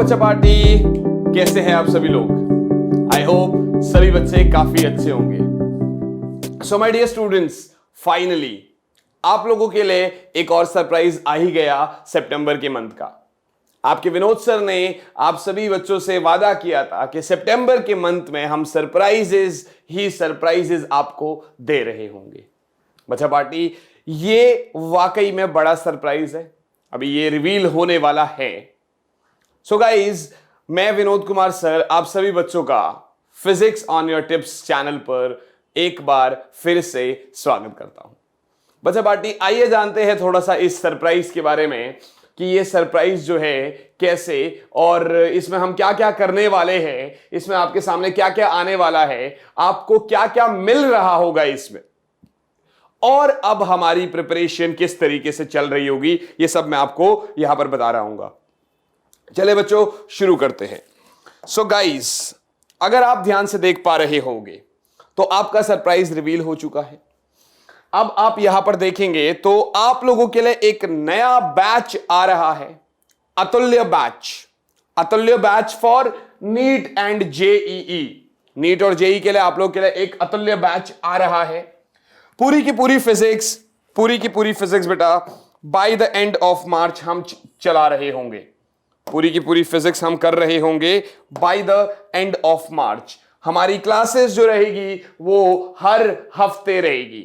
बच्चा पार्टी, कैसे हैं आप सभी लोग? आई होप सभी बच्चे काफी अच्छे होंगे। So my dear students, finally आप लोगों के लिए एक और सरप्राइज आ ही गया सितंबर के मंथ का। आपके विनोद सर ने आप सभी बच्चों से वादा किया था कि सितंबर के मंथ में हम सरप्राइजेज आपको दे रहे होंगे। बच्चा पार्टी, ये वाकई में बड़ा सरप्राइज है, अभी ये रिवील होने वाला है। सो गाइज, मैं विनोद कुमार सर आप सभी बच्चों का physics on your tips channel पर एक बार फिर से स्वागत करता हूं। बच्चा पार्टी, आइए जानते हैं थोड़ा सा इस सरप्राइज के बारे में कि ये सरप्राइज जो है कैसे, और इसमें हम क्या क्या करने वाले हैं, इसमें आपके सामने क्या क्या आने वाला है, आपको क्या क्या मिल रहा होगा इसमें, और अब हमारी प्रिपरेशन किस तरीके से चल रही होगी, ये सब मैं आपको यहां पर बता रहा हूं। चले बच्चों, शुरू करते हैं। सो गाइस, अगर आप ध्यान से देख पा रहे होंगे तो आपका सरप्राइज रिवील हो चुका है। अब आप यहां पर देखेंगे तो आप लोगों के लिए एक नया बैच आ रहा है, Atulya batch for NEET and JEE. NEET और जेईई के लिए आप लोगों के लिए एक अतुल्य बैच आ रहा है। पूरी की पूरी फिजिक्स बेटा by the end of March हम चला रहे होंगे। पूरी की पूरी फिजिक्स हम कर रहे होंगे by the end of March. हमारी क्लासेस जो रहेगी वो हर हफ्ते रहेगी।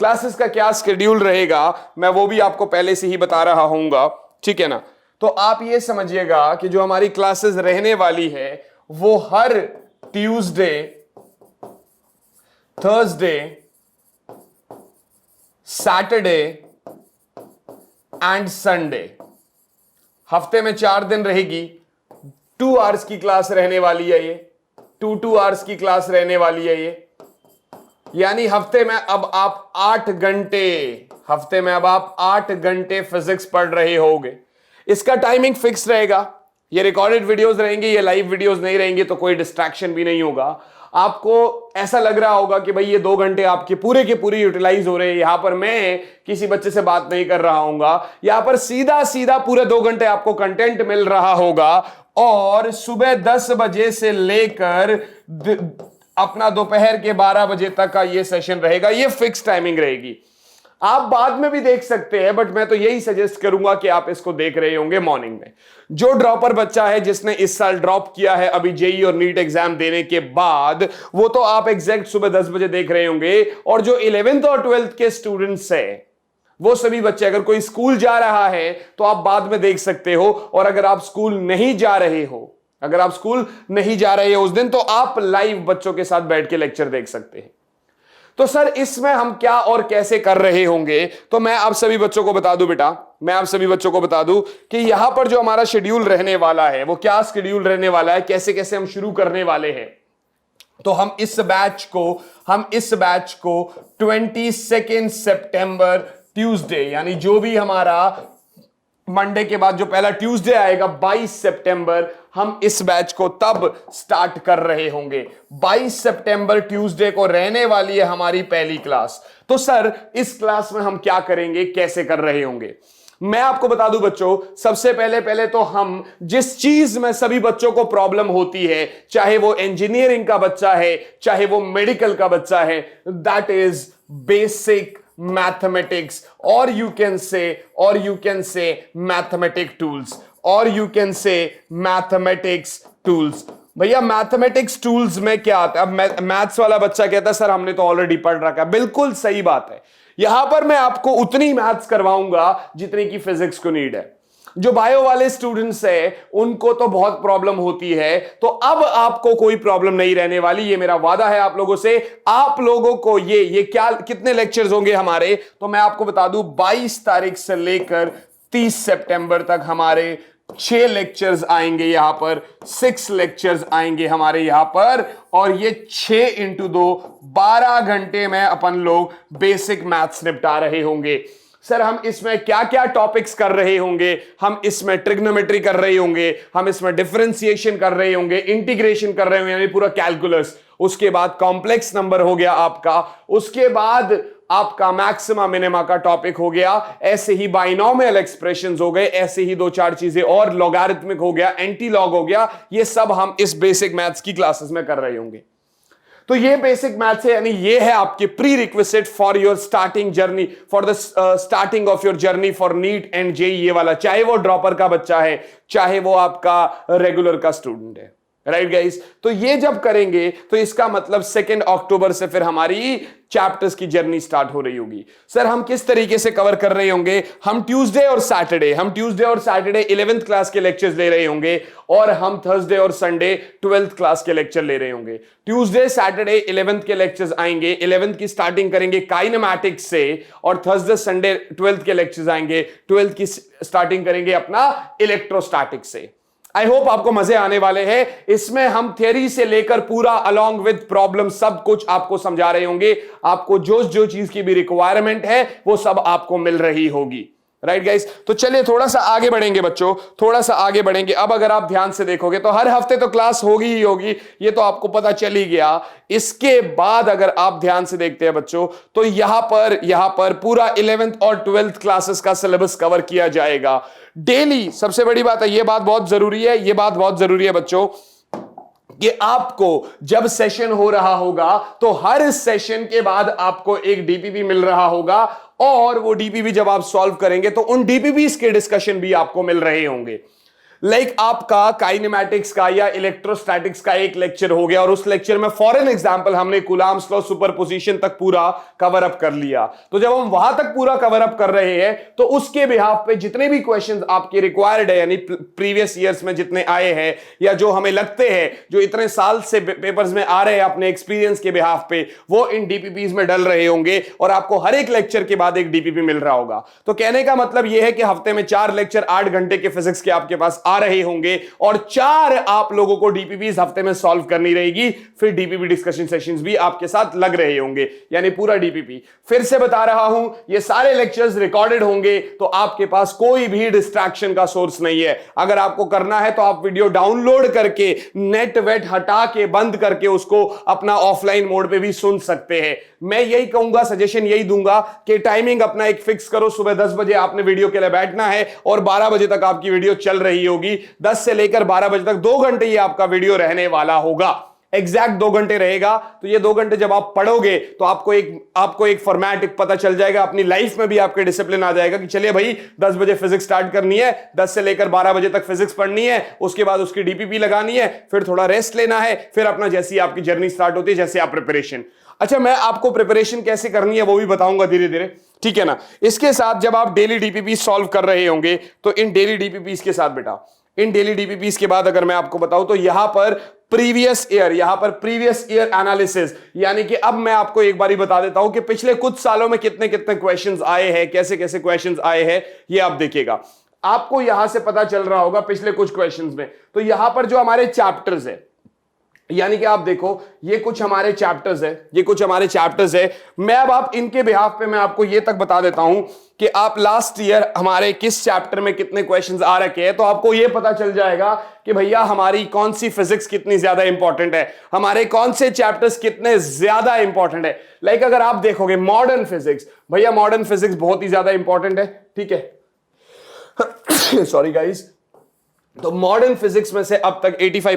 क्लासेस का क्या शेड्यूल रहेगा मैं वो भी आपको पहले से ही बता रहा हूंगा, ठीक है ना? तो आप ये समझिएगा कि जो हमारी क्लासेस रहने वाली है वो हर Tuesday, Thursday, Saturday and Sunday, हफ्ते में 4 दिन रहेगी। 2 आवर्स की क्लास रहने वाली है ये, 2 आवर्स की क्लास रहने वाली है ये। यानी हफ्ते में अब आप 8 घंटे फिजिक्स पढ़ रहे होगे। इसका टाइमिंग फिक्स रहेगा। ये रिकॉर्डेड वीडियोस रहेंगे, ये लाइव वीडियोस नहीं रहेंगे, तो कोई डिस्ट्रैक्शन भी नहीं होगा। आपको ऐसा लग रहा होगा कि भाई ये 2 घंटे आपके पूरे के पूरे यूटिलाइज हो रहे हैं, यहां पर मैं किसी बच्चे से बात नहीं कर रहा हूंगा, यहां पर सीधा पूरे 2 घंटे आपको कंटेंट मिल रहा होगा। और सुबह 10 बजे से लेकर अपना दोपहर के 12 बजे तक का ये सेशन रहेगा। ये फिक्स टाइमिंग रहेगी। आप बाद में भी देख सकते हैं, बट मैं तो यही सजेस्ट करूंगा कि आप इसको देख रहे होंगे मॉर्निंग में। जो ड्रॉपर बच्चा है जिसने इस साल ड्रॉप किया है अभी जेई और नीट एग्जाम देने के बाद, वो तो आप एग्जैक्ट सुबह 10 बजे देख रहे होंगे। और जो 11th और 12th के स्टूडेंट्स है वो सभी बच्चे, अगर कोई स्कूल जा रहा है तो आप बाद में देख सकते हो, और अगर आप स्कूल नहीं जा रहे हो उस दिन, तो आप लाइव बच्चों के साथ बैठ के लेक्चर देख सकते हैं। तो सर इसमें हम क्या और कैसे कर रहे होंगे, तो मैं आप सभी बच्चों को बता दूं बेटा, कि यहां पर जो हमारा शेड्यूल रहने वाला है वो क्या शेड्यूल रहने वाला है, कैसे कैसे हम शुरू करने वाले हैं। तो हम इस बैच को 22 सितंबर ट्यूसडे, यानी जो भी हमारा मंडे के बाद जो पहला ट्यूसडे आएगा 22 सितंबर, हम इस बैच को तब स्टार्ट कर रहे होंगे। 22 सितंबर ट्यूसडे को रहने वाली है हमारी पहली क्लास। तो सर इस क्लास में हम क्या करेंगे, कैसे कर रहे होंगे, मैं आपको बता दूं बच्चों। सबसे पहले तो हम जिस चीज में सभी बच्चों को प्रॉब्लम होती है, चाहे वो इंजीनियरिंग का बच्चा है, चाहे वो मेडिकल का बच्चा है, that is basic mathematics, or you can say mathematics tools। भैया मैथमेटिक्स टूल्स में क्या आता है? अब मैथ्स वाला बच्चा कहता है सर हमने तो ऑलरेडी पढ़ रखा है। बिल्कुल सही बात है। यहां पर मैं आपको उतनी मैथ्स करवाऊंगा जितनी की फिजिक्स को नीड है। जो बायो वाले स्टूडेंट्स है उनको तो बहुत प्रॉब्लम होती है, तो अब आपको कोई प्रॉब्लम नहीं रहने वाली, ये मेरा वादा है आप लोगों से। आप लोगों को ये क्या कितने लेक्चर्स होंगे हमारे, तो मैं आपको बता दूं 22 तारीख से लेकर 30 सितंबर तक हमारे 6 लेक्चर्स आएंगे यहां पर, 6 लेक्चर्स आएंगे हमारे यहां पर। और ये 6 × 2 12 घंटे में अपन लोग बेसिक मैथ्स निपटा रहे होंगे। सर हम इसमें क्या क्या टॉपिक्स कर रहे होंगे, हम इसमें ट्रिग्नोमेट्री कर रहे होंगे, हम इसमें डिफरेंशिएशन कर रहे होंगे, इंटीग्रेशन कर रहे होंगे, यानी पूरा कैलकुलस। उसके बाद कॉम्प्लेक्स नंबर हो गया आपका, उसके बाद आपका मैक्सिमा मिनिमा का टॉपिक हो गया, ऐसे ही बाइनोमियल एक्सप्रेशंस हो गए, ऐसे ही दो चार चीजें और, लॉगरिथमिक हो गया, एंटी लॉग हो गया, ये सब हम इस बेसिक मैथ्स की क्लासेस में कर रहे होंगे। तो ये बेसिक मैथ्स है, यानी ये है आपके pre requisite for your starting journey, for the starting of your journey for NEET and JEE, ये वाला, चाहे वो ड्रॉपर का बच्चा है, चाहे वो आपका रेगुलर का स्टूडेंट है। राइट गाइस, तो ये जब करेंगे तो इसका मतलब 2 अक्टूबर से फिर हमारी चैप्टर्स की जर्नी स्टार्ट हो रही होगी। सर हम किस तरीके से कवर कर रहे होंगे? हम ट्यूसडे और सैटरडे 11th क्लास के लेक्चर्स ले रहे होंगे, और हम थर्सडे और संडे 12th क्लास के लेक्चर ले रहे होंगे। ट्यूसडे सैटरडे 11th के लेक्चर्स आएंगे, 11th की स्टार्टिंग करेंगे काइनेमैटिक्स से, और थर्सडे संडे 12th के लेक्चर्स आएंगे, 12th की स्टार्टिंग करेंगे अपना इलेक्ट्रोस्टैटिक्स से। आई होप आपको मजे आने वाले हैं। इसमें हम थियरी से लेकर पूरा अलोंग विद प्रॉब्लम सब कुछ आपको समझा रहे होंगे। आपको जो चीज की भी रिक्वायरमेंट है वो सब आपको मिल रही होगी। राइट गाइस, तो चलिए थोड़ा सा आगे बढ़ेंगे बच्चों, थोड़ा सा आगे बढ़ेंगे। अब अगर आप ध्यान से देखोगे तो हर हफ्ते तो क्लास होगी ही होगी, ये तो आपको पता चल ही गया। इसके बाद अगर आप ध्यान से देखते हैं बच्चों, तो यहां पर पूरा 11th और 12th क्लासेस का सिलेबस कवर किया जाएगा डेली। सबसे बड़ी बात है, ये बात बहुत जरूरी है बच्चों, कि आपको जब सेशन हो रहा होगा तो हर सेशन के बाद आपको एक डीपीपी मिल रहा होगा, और वो डीपीपी जब आप सॉल्व करेंगे तो उन डीपीपीस के डिस्कशन भी आपको मिल रहे होंगे। लाइक आपका काइनेमैटिक्स का या इलेक्ट्रोस्टैटिक्स का एक लेक्चर हो गया, और उस लेक्चर में फॉर एन एग्जांपल हमने कूलम्ब्स लॉ सुपरपोजिशन तक पूरा कवर अप कर लिया। तो जब हम वहां तक पूरा कवर अप कर रहे हैं तो उसके बिहाफ पे जितने भी क्वेश्चंस आपके रिक्वायर्ड है, यानी प्रीवियस ईयर्स में जितने आए हैं या जो हमें लगते हैं, जो इतने साल से पेपर्स में आ रहे हैं अपने एक्सपीरियंस के बिहाफ पे, वो इन डीपीपीज में डल रहे होंगे, और आपको हर एक लेक्चर के बाद एक डीपीपी मिल रहा होगा। तो कहने का मतलब यह है कि हफ्ते में 4 लेक्चर 8 घंटे के फिजिक्स के आपके पास आ रहे होंगे, और 4 आप लोगों को डीपीपीस हफ्ते में सॉल्व करनी रहेगी। फिर डीपीपी डिस्कशन सेशंस भी आपके साथ लग रहे होंगे, यानी पूरा डीपीपी। फिर से बता रहा हूं, ये सारे लेक्चर्स रिकॉर्डेड होंगे, तो आपके पास कोई भी डिस्ट्रैक्शन का सोर्स नहीं है। अगर आपको करना है तो आप वीडियो डाउनलोड करके नेट वेट हटा के बंद करके उसको अपना ऑफलाइन मोड पे भी सुन सकते हैं। मैं यही कहूंगा, सजेशन यही दूंगा कि टाइमिंग अपना एक फिक्स करो। सुबह 10 बजे आपने वीडियो के लिए बैठना है, और 12 बजे तक आपकी वीडियो चल रही होगी। 10 से लेकर 12 बजे तक 2 घंटे ये आपका वीडियो रहने वाला होगा, एग्जैक्ट 2 घंटे रहेगा। तो ये 2 घंटे जब आप पढ़ोगे तो आपको एक फॉर्मेट पता चल जाएगा, अपनी लाइफ में भी आपके डिसिप्लिन आ जाएगा कि चलिए भाई 10 बजे फिजिक्स स्टार्ट करनी है, 10 से लेकर 12 बजे तक फिजिक्स पढ़नी है, उसके बाद उसकी डीपीपी लगानी है, फिर थोड़ा रेस्ट लेना है, फिर अपना जैसी आपकी जर्नी स्टार्ट होती है, जैसे आप प्रिपरेशन। अच्छा, मैं आपको प्रिपरेशन कैसे करनी है वो भी बताऊंगा धीरे धीरे, ठीक है ना। इसके साथ जब आप डेली डीपीपी सॉल्व कर रहे होंगे तो इन डेली डीपीपी के साथ बेटा, इन डेली डीपीपीस के बाद अगर मैं आपको बताऊं तो यहां पर प्रीवियस ईयर एनालिसिस, यानी कि अब मैं आपको एक बारी बता देता हूं कि पिछले कुछ सालों में कितने कितने क्वेश्चंस आए हैं, कैसे कैसे क्वेश्चंस आए हैं, ये आप देखिएगा। आपको यहां से पता चल रहा होगा पिछले कुछ क्वेश्चंस में। तो यहां पर जो हमारे चैप्टर्स है, यानी कि आप देखो ये कुछ हमारे चैप्टर्स है, मैं अब आप इनके बिहाफ पे मैं आपको ये तक बता देता हूं कि आप लास्ट ईयर हमारे किस चैप्टर में कितने क्वेश्चंस आ रखे हैं, तो आपको ये पता चल जाएगा कि भैया हमारी कौन सी फिजिक्स कितनी ज्यादा इंपॉर्टेंट है, हमारे कौन से चैप्टर्स कितने ज्यादा इंपॉर्टेंट है। लाइक अगर आप देखोगे मॉडर्न फिजिक्स, भैया मॉडर्न फिजिक्स बहुत ही ज्यादा इंपॉर्टेंट है, ठीक है। Sorry guys. तो मॉडर्न फिजिक्स में से अब तक 85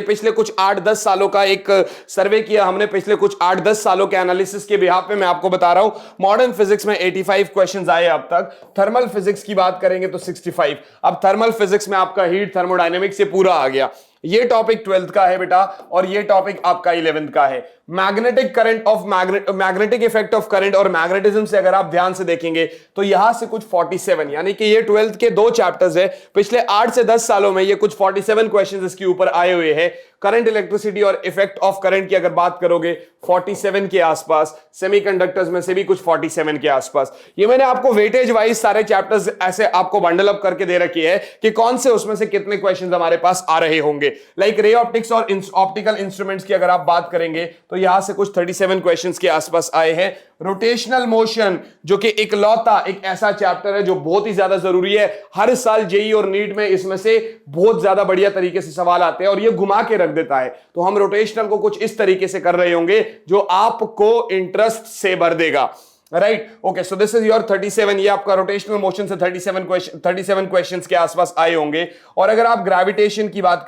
पिछले कुछ 8-10 सालों का एक सर्वे किया हमने, पिछले कुछ 8-10 सालों के एनालिसिस के बिहाफ पे मैं आपको बता रहा हूं, मॉडर्न फिजिक्स में 85 क्वेश्चंस आए अब तक। थर्मल फिजिक्स की बात करेंगे तो 65। अब थर्मल फिजिक्स में आपका हीट थर्मोडायनेमिक्स से पूरा आ गया। ये टॉपिक 12th का है बेटा, और ये टॉपिक आपका 11th का है। मैग्नेटिक इफेक्ट ऑफ करंट और मैग्नेटिज्म से अगर आप ध्यान से देखेंगे तो यहां से कुछ 47, यानी कि ये 12th के 2 चैप्टर्स है। पिछले 8 से 10 सालों में ये कुछ 47 क्वेश्चंस इसके ऊपर आए हुए हैं। करंट इलेक्ट्रिसिटी और इफेक्ट ऑफ करंट की अगर बात करोगे 47 के आसपास, सेमीकंडक्टर्स में से भी कुछ 47 के आसपास। ये मैंने आपको वेटेज वाइज सारे चैप्टर्स ऐसे आपको बंडल अप करके दे रखी है कि कौन से उसमें से कितने क्वेश्चंस हमारे पास आ रहे होंगे। लाइक रे ऑप्टिक्स और ऑप्टिकल इंस्ट्रूमेंट्स की अगर आप बात करेंगे तो यहां से कुछ 37 क्वेश्चंस के आसपास आए हैं। रोटेशनल मोशन जो कि इकलौता एक ऐसा चैप्टर है जो बहुत ही ज्यादा जरूरी है, हर साल जेईई और नीट में इसमें से बहुत ज्यादा बढ़िया तरीके से सवाल आते हैं और ये घुमा के रख देता है। तो हम रोटेशनल को कुछ इस तरीके से कर रहे होंगे जो आपको इंटरेस्ट से भर देगा। Right. Okay, so this is your 37। ये आपका रोटेशनल मोशन से 37 क्वेश्चंस के आसपास आए होंगे। और अगर आप ग्रेविटेशन की बात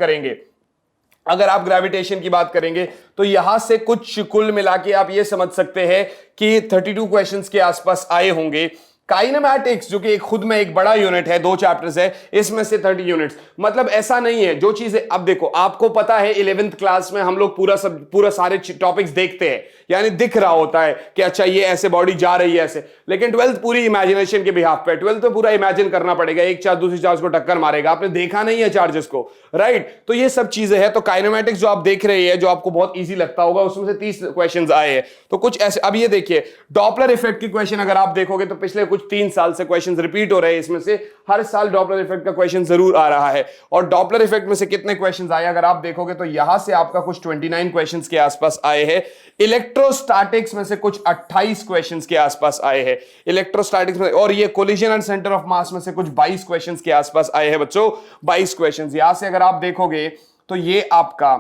करेंगे, तो यहां से कुछ कुल मिला के आप ये समझ सकते हैं कि 32 क्वेश्चंस के आसपास आए होंगे। काइनेमैटिक्स जो कि खुद में एक बड़ा यूनिट है, 2 चैप्टर्स है, इसमें से 30 यूनिट्स। मतलब ऐसा नहीं है जो चीजें, अब देखो आपको पता है 11th क्लास में हम लोग पूरा सारे टॉपिक्स देखते हैं, यानी दिख रहा होता है कि अच्छा ये ऐसे बॉडी जा रही है ऐसे। लेकिन 12th पूरी इमेजिनेशन के बिहाफ पे, 12th में पूरा इमेजिन करना पड़ेगा, एक चार्ज दूसरी चार्ज को टक्कर मारेगा, आपने देखा नहीं है चार्जेस को, राइट। तो ये सब चीजें हैं। तो काइनेमैटिक्स जो आप देख रहे हैं, जो आपको बहुत ईजी लगता होगा, उसमें से 30 क्वेश्चन आए हैं। तो कुछ ऐसे, अब ये देखिए डॉपलर इफेक्ट की क्वेश्चन अगर आप देखोगे तो पिछले कुछ 3 साल से क्वेश्चन रिपीट हो रहे हैं, इसमें से हर साल डॉपलर इफेक्ट का क्वेश्चन जरूर आ रहा है। और डॉपलर इफेक्ट में से कितने क्वेश्चन आए अगर आप देखोगे तो यहां से आपका कुछ 29 क्वेश्चन के आसपास आए हैं। इलेक्ट्रोस्टैटिक्स में से कुछ 28 क्वेश्चन के आसपास आए हैं इलेक्ट्रोस्टैटिक्स में। और ये collision and centre of mass में से कुछ 22 क्वेश्चन के आसपास आए हैं बच्चों, 22 क्वेश्चन। यहां से अगर आप देखोगे तो ये आपका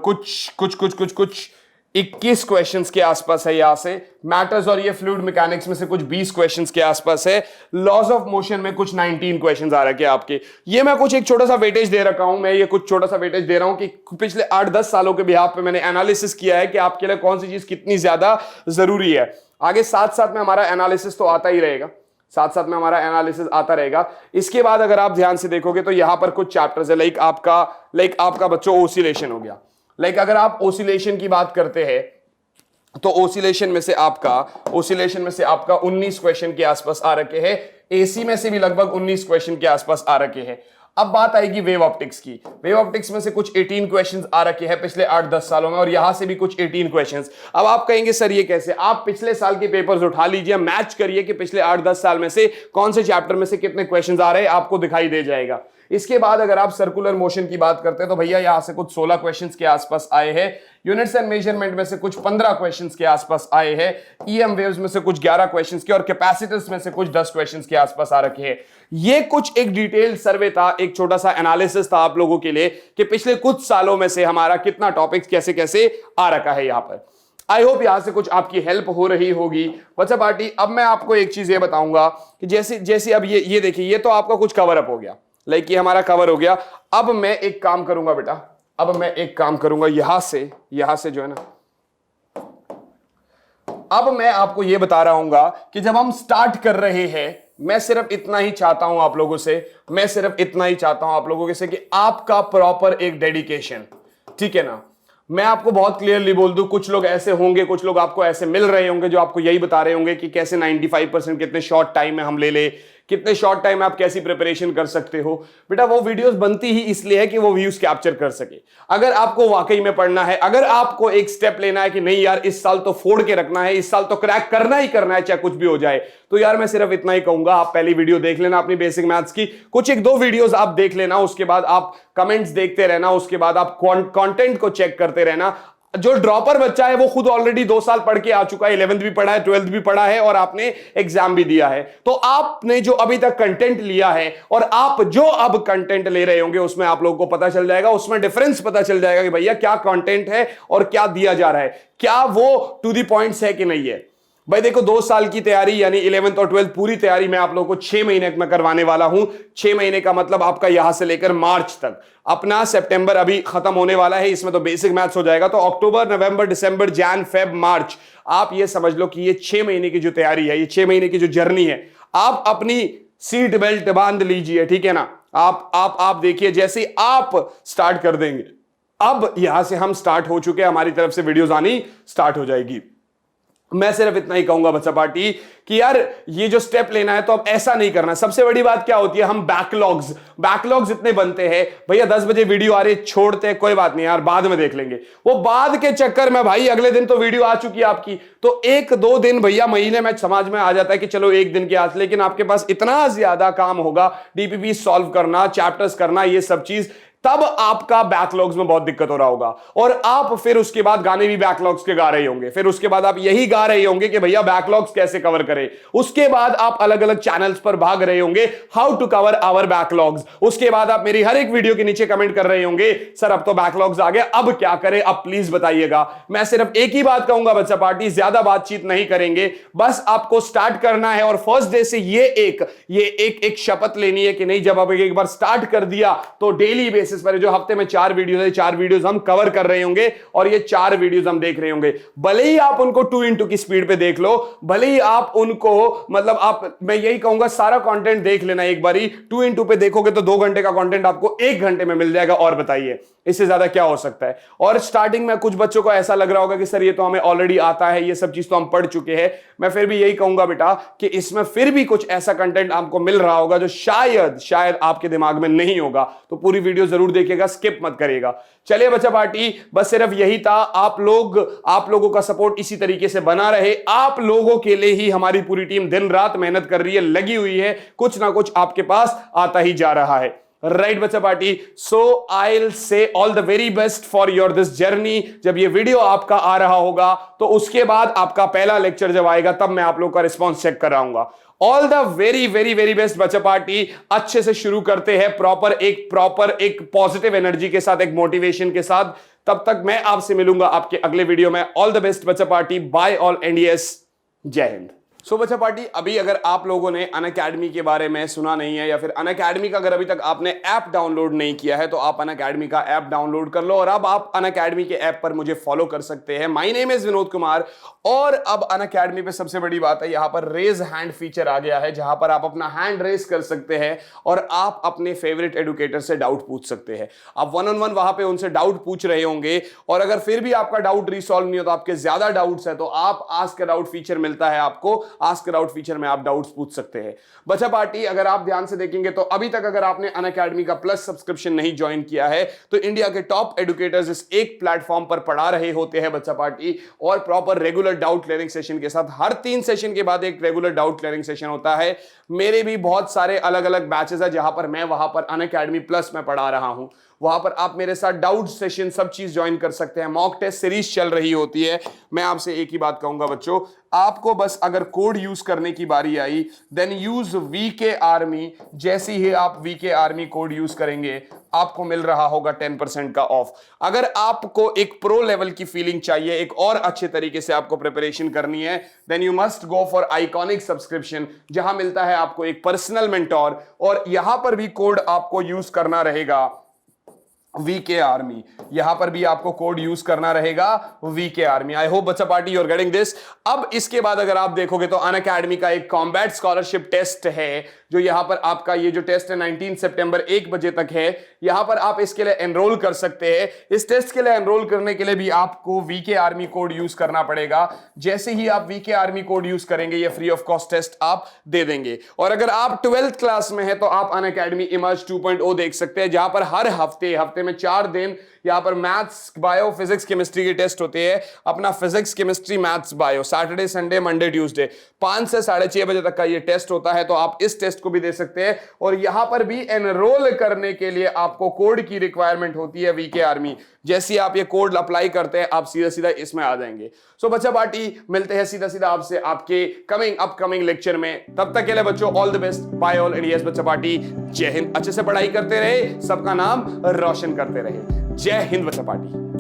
कुछ 21 क्वेश्चंस के आसपास है। यहां से मैटर्स और ये फ्लूइड मैकेनिक्स में से कुछ 20 क्वेश्चंस के आसपास है। लॉज ऑफ मोशन में कुछ 19 क्वेश्चंस आ रखे हैं आपके। ये मैं कुछ एक छोटा सा वेटेज दे रखा हूं, मैं ये कुछ छोटा सा वेटेज दे रहा हूं कि पिछले 8-10 सालों के बिहाफ पे मैंने एनालिसिस किया है कि आपके लिए कौन सी चीज कितनी ज्यादा जरूरी है। आगे साथ साथ में हमारा एनालिसिस तो आता ही रहेगा, आता रहेगा। इसके बाद अगर आप ध्यान से देखोगे तो यहां पर कुछ चैप्टर्स है, लाइक आपका बच्चों ओसिलेशन हो गया। अगर आप ओसिलेशन की बात करते हैं तो ओसिलेशन में से आपका 19 क्वेश्चन के आसपास आ रखे हैं। एसी में से भी लगभग 19 क्वेश्चन के आसपास आ रखे हैं। अब बात आएगी वेव ऑप्टिक्स की। वेव ऑप्टिक्स में से कुछ 18 क्वेश्चंस आ रखे हैं पिछले 8-10 सालों में, और यहां से भी कुछ 18 क्वेश्चंस। अब आप कहेंगे सर ये कैसे? आप पिछले साल के पेपर्स उठा लीजिए, मैच करिए कि पिछले 8-10 साल में से कौन से चैप्टर में से कितने क्वेश्चंस आ रहे हैं, आपको दिखाई दे जाएगा। इसके बाद अगर आप सर्कुलर मोशन की बात करते हैं तो भैया यहां से कुछ 16 क्वेश्चंस के आसपास आए हैं। यूनिट्स एंड मेजरमेंट में से कुछ 15 क्वेश्चंस के आसपास आए हैं। ईएम वेव्स में से कुछ 11 क्वेश्चंस के, और कैपेसिटर्स में से कुछ 10 क्वेश्चंस के आसपास आ रखे हैं। ये कुछ एक डिटेल सर्वे था, एक छोटा सा एनालिसिस था आप लोगों के लिए कि पिछले कुछ सालों में से हमारा कितना टॉपिक्स कैसे कैसे आ रखा है यहां पर। आई होप यहां से कुछ आपकी हेल्प हो रही होगी बच्चा पार्टी। अब मैं आपको एक चीज ये बताऊंगा कि जैसे अब ये देखिए, ये तो आपका कुछ कवर अप हो गया, लाइक ये हमारा कवर हो गया। अब मैं एक काम करूंगा बेटा, यहां से जो है ना, अब मैं आपको यह बता रहा हूं कि जब हम स्टार्ट कर रहे हैं, मैं सिर्फ इतना ही चाहता हूं आप लोगों से, कि आपका प्रॉपर एक डेडिकेशन, ठीक है ना। मैं आपको बहुत क्लियरली बोल दूं, कुछ लोग ऐसे होंगे, कुछ लोग आपको ऐसे मिल रहे होंगे जो आपको यही बता रहे होंगे कि कैसे 95% कितने शॉर्ट टाइम में हम ले कितने शॉर्ट टाइम में आप कैसी प्रिपरेशन कर सकते हो। बेटा वो वीडियोस बनती ही इसलिए है कि वो व्यूज कैप्चर कर सके। अगर आपको वाकई में पढ़ना है, अगर आपको एक स्टेप लेना है कि नहीं यार इस साल तो फोड़ के रखना है, इस साल तो क्रैक करना ही करना है चाहे कुछ भी हो जाए, तो यार मैं सिर्फ इतना ही कहूंगा, आप पहली वीडियो देख लेना अपनी बेसिक मैथ्स की, कुछ 1-2 वीडियोस आप देख लेना, उसके बाद आप कमेंट्स देखते रहना, उसके बाद आप कंटेंट को चेक करते रहना। जो ड्रॉपर बच्चा है वो खुद ऑलरेडी 2 साल पढ़ के आ चुका है, 11th भी पढ़ा है, 12th भी पढ़ा है, और आपने एग्जाम भी दिया है। तो आपने जो अभी तक कंटेंट लिया है और आप जो अब कंटेंट ले रहे होंगे, उसमें आप लोगों को पता चल जाएगा, उसमें डिफरेंस पता चल जाएगा कि भैया क्या कंटेंट है और क्या दिया जा रहा है, क्या वो टू द पॉइंट्स है कि नहीं है। भाई देखो 2 साल की तैयारी यानी 11th और 12th पूरी तैयारी मैं आप लोगों को 6 महीने में करवाने वाला हूं। 6 महीने का मतलब आपका यहां से लेकर मार्च तक, अपना सितंबर अभी खत्म होने वाला है, इसमें तो बेसिक मैथ्स हो जाएगा। तो अक्टूबर, नवंबर, दिसंबर, जैन, फेब, मार्च, आप ये समझ लो कि ये 6 महीने की जो तैयारी है, ये 6 महीने की जो जर्नी है, आप अपनी सीट बेल्ट बांध लीजिए, ठीक है ना। आप देखिए जैसे आप स्टार्ट कर देंगे, अब यहां से हम स्टार्ट हो चुके हैं, हमारी तरफ से वीडियोस आनी स्टार्ट हो जाएगी। मैं सिर्फ इतना ही कहूंगा बच्चा पार्टी कि यार ये जो स्टेप लेना है तो अब ऐसा नहीं करना। सबसे बड़ी बात क्या होती है, हम बैकलॉग्स इतने बनते हैं, भैया 10 बजे वीडियो आ रही है छोड़ते हैं, कोई बात नहीं यार बाद में देख लेंगे, वो बाद के चक्कर में भाई अगले दिन तो वीडियो आ चुकी है आपकी, तो 1-2 दिन भैया महीने में समाज में आ जाता है कि चलो एक दिन के आज, लेकिन आपके पास इतना ज्यादा काम होगा, डीपीपी सॉल्व करना, चैप्टर्स करना, ये सब चीज तब आपका बैकलॉग्स में बहुत दिक्कत हो रहा होगा और आप फिर उसके बाद गाने भी बैकलॉग्स के गा रहे होंगे, फिर उसके बाद आप यही गा रहे होंगे कि भैया बैकलॉग्स कैसे कवर करें। उसके बाद आप अलग अलग चैनल्स पर भाग रहे होंगे how to cover our backlogs. उसके बाद आप मेरी हर एक वीडियो के नीचे कमेंट कर रहे होंगे सर अब तो बैकलॉग्स आ गए, अब क्या करें, अब प्लीज बताइएगा। मैं सिर्फ एक ही बात कहूंगा बच्चा पार्टी, ज्यादा बातचीत नहीं करेंगे, बस आपको स्टार्ट करना है और फर्स्ट डे से ये एक शपथ लेनी है कि नहीं, जब आप एक बार स्टार्ट कर दिया तो डेली बेसिस पर जो हफ्ते में 4 वीडियोस है, 4 वीडियोस हम कवर कर रहे होंगे और ये 4 वीडियोस हम देख रहे होंगे। भले ही आप उनको 2x की स्पीड पे देख लो, भले ही आप उनको मतलब आप, मैं यही कहूंगा सारा कंटेंट देख लेना एक बारी। 2x पे देखोगे तो 2 घंटे का कंटेंट आपको 1 घंटे में मिल जाएगा, और बताइए इससे ज्यादा क्या हो सकता है। और स्टार्टिंग में कुछ बच्चों को ऐसा लग रहा होगा कि सर ये तो हमें ऑलरेडी आता है, ये सब चीज तो हम पढ़ चुके हैं। मैं फिर भी यही कहूंगा बेटा कि इसमें फिर भी कुछ ऐसा कंटेंट आपको मिल रहा होगा जो शायद आपके दिमाग में नहीं होगा, तो पूरी वीडियो जरूर देखिएगा, स्किप मत करिएगा। चलिए बच्चा पार्टी, बस सिर्फ यही था। आप लोगों का सपोर्ट इसी तरीके से बना रहे, आप लोगों के लिए ही हमारी पूरी टीम दिन रात मेहनत कर रही है, लगी हुई है, कुछ ना कुछ आपके पास आता ही जा रहा है। राइट बच्चा party, so I will say all the very best for your this journey. जब ये वीडियो आपका आ रहा होगा तो उसके बाद आपका पहला लेक्चर जब आएगा तब मैं आप लोग का रिस्पॉन्स चेक कराऊंगा। All the very very very best बच्चा पार्टी। अच्छे से शुरू करते हैं, प्रॉपर एक पॉजिटिव एनर्जी के साथ, एक मोटिवेशन के साथ। तब तक मैं आपसे मिलूंगा आपके अगले वीडियो में। ऑल द बेस्ट बच्चा पार्टी, बाय ऑल एनडीएस, जय हिंद। सो बच्चा पार्टी, अभी अगर आप लोगों ने अनअकैडमी के बारे में सुना नहीं है, या फिर अनअकैडमी का अगर अभी तक आपने ऐप डाउनलोड नहीं किया है, तो आप अनअकैडमी का ऐप डाउनलोड कर लो और अब आप अनअकैडमी के ऐप पर मुझे फॉलो कर सकते हैं। My name is Vinod Kumar. और अब अनअकैडमी पे सबसे बड़ी बात है, यहां पर रेज हैंड फीचर आ गया है, जहां पर आप अपना हैंड रेज कर सकते हैं और आप अपने फेवरेट एडुकेटर से डाउट पूछ सकते हैं। आप 1-on-1 वहां पे उनसे डाउट पूछ रहे होंगे, और अगर फिर भी आपका डाउट रिसॉल्व नहीं हो, तो आपके ज्यादा डाउट्स है, तो आप आस्क डाउट फीचर मिलता है आपको। आस्क डाउट फीचर में आप डाउट्स पूछ सकते हैं। बच्चा पार्टी, अगर आप ध्यान से देखेंगे तो अभी तक अगर आपने अनअकैडमी का प्लस सब्सक्रिप्शन नहीं ज्वाइन किया है, तो इंडिया के टॉप एडुकेटर्स इस एक प्लेटफॉर्म पर पढ़ा रहे होते हैं बच्चा पार्टी, और proper regular doubt clearing session के साथ। हर 3 सेशन के बाद एक रेगुलर डाउट क्लियरिंग सेशन होता है। मेरे भी बहुत सारे अलग अलग बैचेस है जहां पर मैं वहां पर अनअकैडमी प्लस में पढ़ा रहा हूं। वहां पर आप मेरे साथ डाउट सेशन सब चीज ज्वाइन कर सकते हैं। मॉक टेस्ट सीरीज चल रही होती है। मैं आपसे एक ही बात कहूंगा बच्चों, आपको बस अगर कोड यूज करने की बारी आई, देन यूज वीके आर्मी। जैसे ही आप वीके आर्मी कोड यूज करेंगे, आपको मिल रहा होगा 10% का ऑफ। अगर आपको एक प्रो लेवल की फीलिंग चाहिए, एक और अच्छे तरीके से आपको प्रिपरेशन करनी है, then you must go for iconic subscription, जहां मिलता है आपको एक पर्सनल मेंटोर, और यहां पर भी कोड आपको यूज करना रहेगा वीके आर्मी। यहां पर भी आपको कोड यूज करना रहेगा वीके आर्मी। आई होप बच्चा party you are getting this. अब इसके बाद अगर आप देखोगे तो अनअकैडमी का एक कॉम्बैट स्कॉलरशिप टेस्ट है, जो यहां पर आपका ये जो टेस्ट है 19 सितंबर 1 बजे तक है। यहां पर आप इसके लिए एनरोल कर सकते हैं। इस टेस्ट के लिए एनरोल करने के लिए भी आपको वीके आर्मी कोड यूज करना पड़ेगा। जैसे ही आप वीके आर्मी कोड यूज करेंगे, ये फ्री ऑफ कॉस्ट टेस्ट आप दे देंगे। और अगर आप 12th क्लास में है तो आप अनअकैडमी इमर्ज 2.0 देख सकते हैं, जहां पर हर हफ्ते में 4 दिन यहां पर मैथ्स, बायो, फिजिक्स, केमिस्ट्री के टेस्ट होते हैं। अपना physics, chemistry, maths, bio Saturday, Sunday, Monday, Tuesday 5 से 6:30 बजे तक का ये टेस्ट होता है। तो आप इस टेस्ट को भी दे सकते हैं। और यहां पर भी एनरोल करने के लिए आपको कोड की रिक्वायरमेंट होती है वीके आर्मी। जैसे आप ये कोड अप्लाई करते हैं, आप सीधा सीधा इसमें आ जाएंगे। सो बच्चा पार्टी, मिलते हैं सीधा सीधा आपसे आपके अपकमिंग लेक्चर में। तब तक के लिए बच्चों, all the best, bye all NDS बच्चा पार्टी, जय हिंद। अच्छे से पढ़ाई करते रहे, सबका नाम रोशन करते रहे। जय हिंद बच्चा पार्टी।